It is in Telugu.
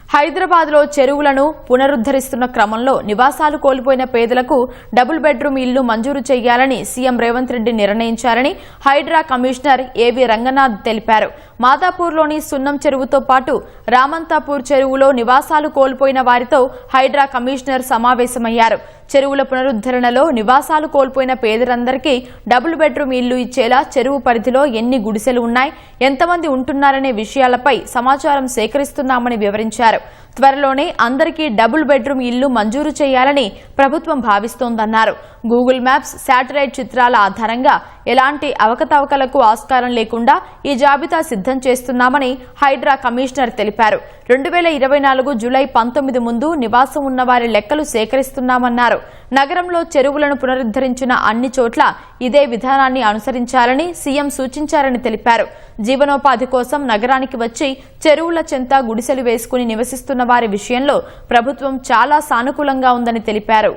హైదరాబాద్లో చెరువులను పునరుద్ధరిస్తున్న క్రమంలో నివాసాలు కోల్పోయిన పేదలకు డబుల్ బెడ్రూమ్ ఇళ్లు మంజూరు చేయాలని సీఎం రేవంత్ రెడ్డి నిర్ణయించారని హైడ్రా కమిషనర్ ఏవి రంగనాథ్ తెలిపారు. మాదాపూర్లోని సున్నం చెరువుతో పాటు రామంతాపూర్ చెరువులో నివాసాలు కోల్పోయిన వారితో హైడ్రా కమిషనర్ సమావేశమయ్యారు. చెరువుల పునరుద్ధరణలో నివాసాలు కోల్పోయిన పేదలందరికీ డబుల్ బెడ్రూమ్ ఇళ్లు ఇచ్చేలా చెరువు పరిధిలో ఎన్ని గుడిసెలు ఉన్నాయి, ఎంతమంది ఉంటున్నారనే విషయాలపై సమాచారం సేకరిస్తున్నామని వివరించారు. త్వరలోనే అందరికీ డబుల్ బెడ్రూమ్ ఇళ్లు మంజూరు చేయాలని ప్రభుత్వం భావిస్తోందన్నారు. గూగుల్ మ్యాప్స్, శాటిలైట్ చిత్రాల ఆధారంగా ఎలాంటి అవకతవకలకు ఆస్కారం లేకుండా ఈ జాబితా సిద్ధం చేస్తున్నామని హైడ్రా కమిషనర్ తెలిపారు. 2024 జూలై 19 ముందు నివాసం ఉన్నవారి లెక్కలు సేకరిస్తున్నామన్నారు. నగరంలో చెరువులను పునరుద్ధరించిన అన్ని చోట్ల ఇదే విధానాన్ని అనుసరించాలని సీఎం సూచించారని తెలిపారు. జీవనోపాధి కోసం నగరానికి వచ్చి చెరువుల చెంత గుడిసెలు వేసుకుని నివసిస్తున్న వారి విషయంలో ప్రభుత్వం చాలా సానుకూలంగా ఉందని తెలిపారు.